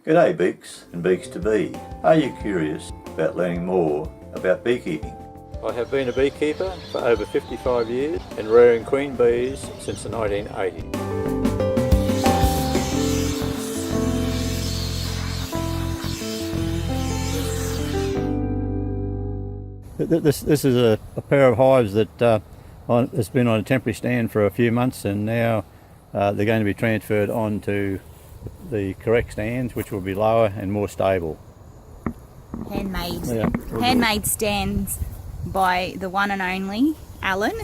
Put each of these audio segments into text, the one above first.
G'day Beeks and Beeks to be. Are you curious about learning more about beekeeping? I have been a beekeeper for over 55 years and rearing queen bees since the 1980s. This is a pair of hives that has been on a temporary stand for a few months, and now they're going to be transferred onto the correct stands, which will be lower and more stable. Handmade, Yeah, handmade stands by the one and only Alan.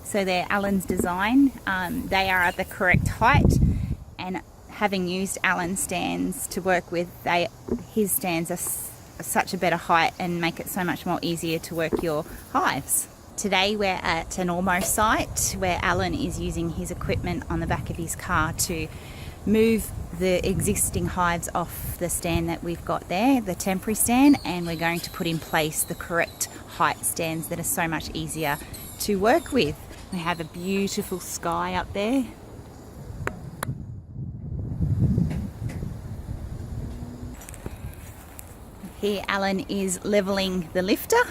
So they're Alan's design. They are at the correct height, and having used Alan's stands to work with, his stands are such a better height and make it so much more easier to work your hives. Today we're at an almost site where Alan is using his equipment on the back of his car to move the existing hives off the stand that we've got there, the temporary stand, and we're going to put in place the correct height stands that are so much easier to work with. We have a beautiful sky up there. Here Alan is levelling the lifter,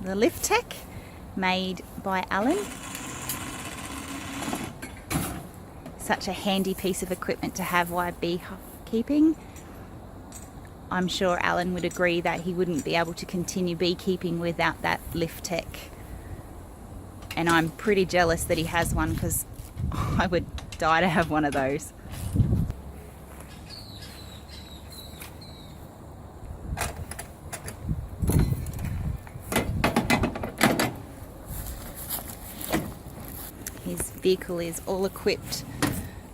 the lift tech, made by Alan. Such a handy piece of equipment to have while beekeeping. I'm sure Alan would agree that he wouldn't be able to continue beekeeping without that lift tech. And I'm pretty jealous that he has one, because I would die to have one of those. His vehicle is all equipped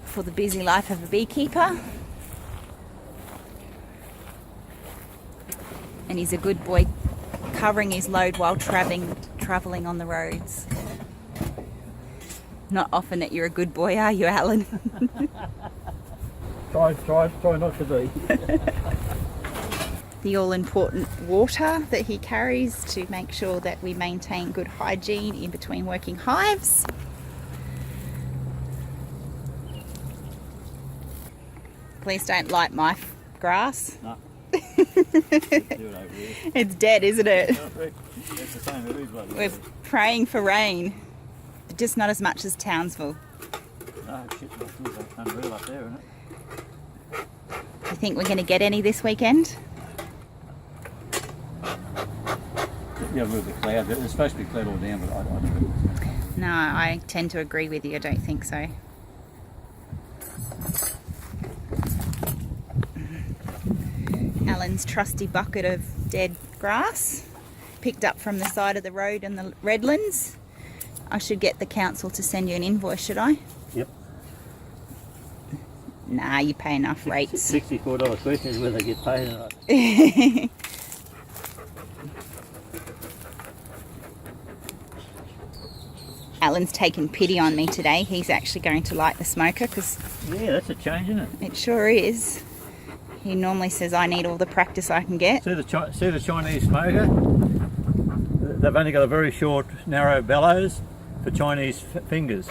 for the busy life of a beekeeper, and he's a good boy, covering his load while travelling on the roads. Not often that you're a good boy, are you, Alan? Try not to be. The all-important water that he carries to make sure that we maintain good hygiene in between working hives. Please don't light my grass. No. It's dead, isn't it? It's the same as these. We're praying for rain, but just not as much as Townsville. No, shit, that's unreal up there, isn't it? Do you think we're going to get any this weekend? Yeah, with the cloud. It's supposed to be cloud all down, but I don't think No, I tend to agree with you. I don't think so. Alan's trusty bucket of dead grass, picked up from the side of the road in the Redlands. I should get the council to send you an invoice, should I? Yep. Nah, you pay enough rates. $64 question is whether they get paid or not. Alan's taken pity on me today. He's actually going to light the smoker, because Yeah, that's a change, isn't it? it sure is. He normally says I need all the practice I can get. See the Chinese smoker? They've only got a very short, narrow bellows for Chinese fingers.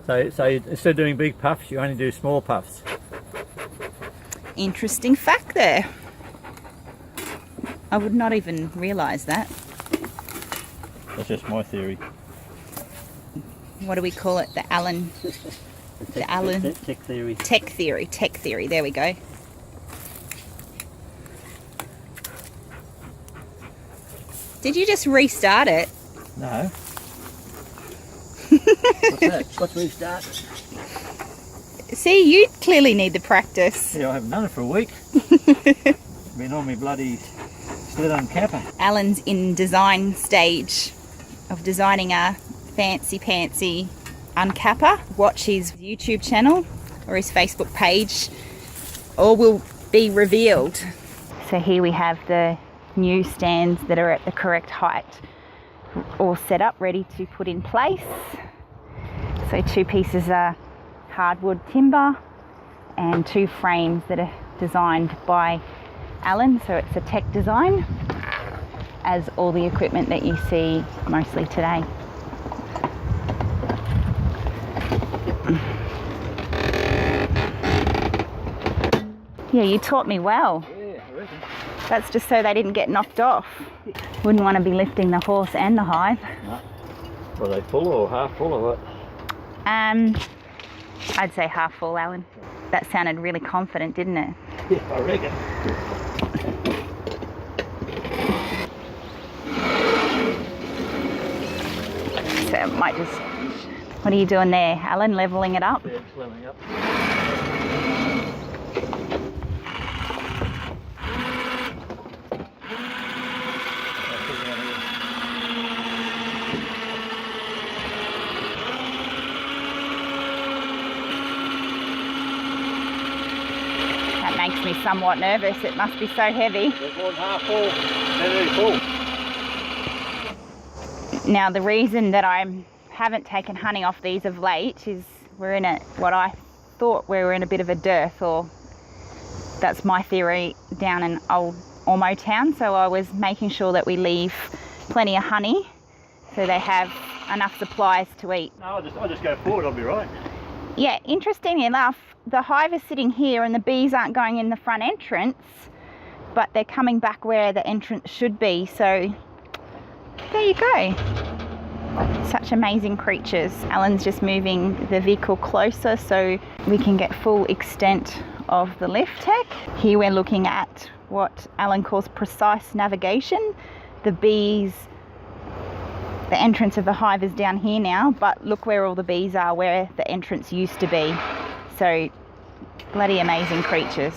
So instead of doing big puffs, you only do small puffs. Interesting fact there. I would not even realise that. That's just my theory. What do we call it? The Alan... The Alan... Tech theory. Tech theory. Tech theory. There we go. Did you just restart it? No. What's that? What's restart? See, you clearly need the practice. Yeah, I haven't done it for a week. Been on me bloody sled uncapper. Alan's in design stage of designing a fancy pantsy uncapper. Watch his YouTube channel or his Facebook page. All will be revealed. So here we have the new stands that are at the correct height, all set up, ready to put in place. So 2 pieces are hardwood timber and 2 frames that are designed by Alan, so it's a tech design, as all the equipment that you see mostly today. Yeah, you taught me well. Yeah, I reckon. That's just so they didn't get knocked off. Wouldn't want to be lifting the horse and the hive. No. Were they full or half full or what? I'd say half full, Alan. That sounded really confident, didn't it? Yeah, I reckon. So it might just... What are you doing there, Alan? Levelling it up? Yeah, it's leveling up. That makes me somewhat nervous. It must be so heavy. There's more than half full. They're nearly full. Now the reason that I haven't taken honey off these of late is we're in what I thought we were in a bit of a dearth, or that's my theory, down in old Ormo town. So I was making sure that we leave plenty of honey so they have enough supplies to eat. No, I'll just go forward, I'll be right. Yeah, interestingly enough, the hive is sitting here and the bees aren't going in the front entrance, but they're coming back where the entrance should be. So there you go. Such amazing creatures. Alan's just moving the vehicle closer so we can get full extent of the lift tech. Here we're looking at what Alan calls precise navigation. The bees, the entrance of the hive is down here now, but look where all the bees are, where the entrance used to be. So bloody amazing creatures.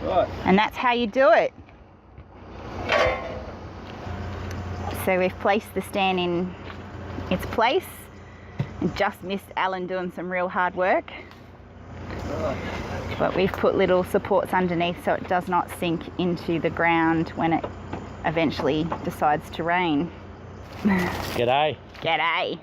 Right. And that's how you do it. So we've placed the stand in its place and just missed Alan doing some real hard work. Right. But we've put little supports underneath so it does not sink into the ground when it eventually decides to rain. G'day. G'day.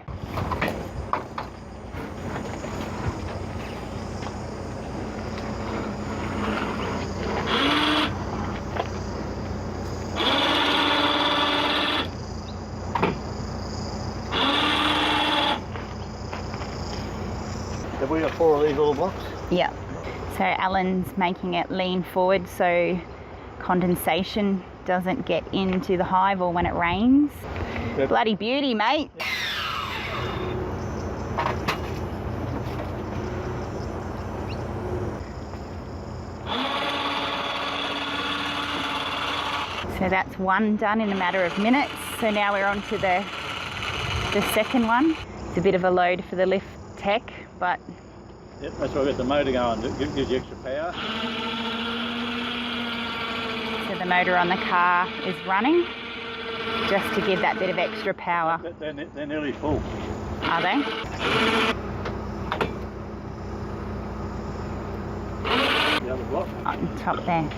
Have we got 4 of these little blocks? Yep. So Alan's making it lean forward so condensation doesn't get into the hive or when it rains. Yep. Bloody beauty, mate. So that's one done in a matter of minutes. So now we're on to the second one. It's a bit of a load for the lift tech, but Yep, that's why I got the motor going. It gives you extra power. so the motor on the car is running just to give that bit of extra power. They're nearly full. Are they? The other block. On top there.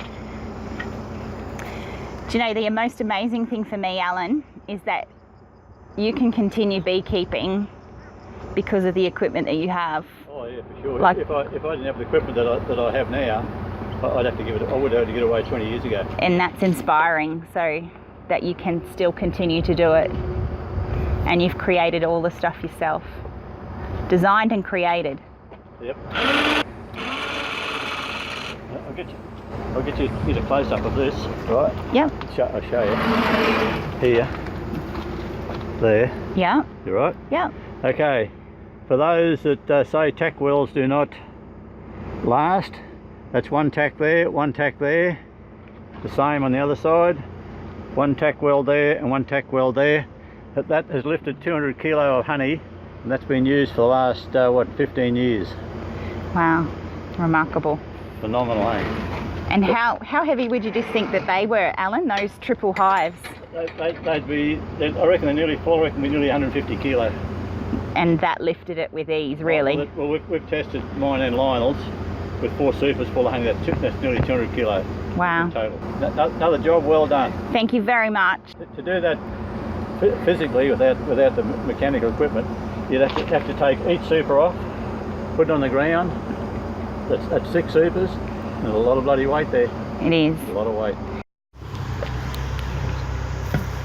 Do you know, the most amazing thing for me, Alan, is that you can continue beekeeping because of the equipment that you have. Oh yeah, for sure. Like- if I didn't have the equipment that I have now, I'd have to give it. I would have had to get away 20 years ago. And that's inspiring, so that you can still continue to do it. And you've created all the stuff yourself. Designed and created. Yep. I'll get you a close up of this, right? Yep. I'll show you. Here. There. Yep. You right? Yep. Okay. For those that say tack wells do not last, that's one tack there, one tack there. The same on the other side. One tack well there and one tack well there. That has lifted 200 kilo of honey, and that's been used for the last, 15 years. Wow. Remarkable. Phenomenal, eh? And how heavy would you just think that they were, Alan, those triple hives? They'd be, I reckon they're nearly full, I reckon they're nearly 150 kilo. And that lifted it with ease, really? Well, we've tested mine and Lionel's with 4 supers full of honey. That's nearly 200 kilo Wow. in total. Another job well done. Thank you very much. To do that physically without the mechanical equipment, you'd have to take each super off, put it on the ground, That's 6 supers. There's a lot of bloody weight there. It is. A lot of weight.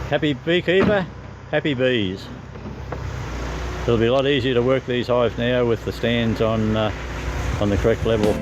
Happy beekeeper, happy bees. It'll be a lot easier to work these hives now with the stands on the correct level.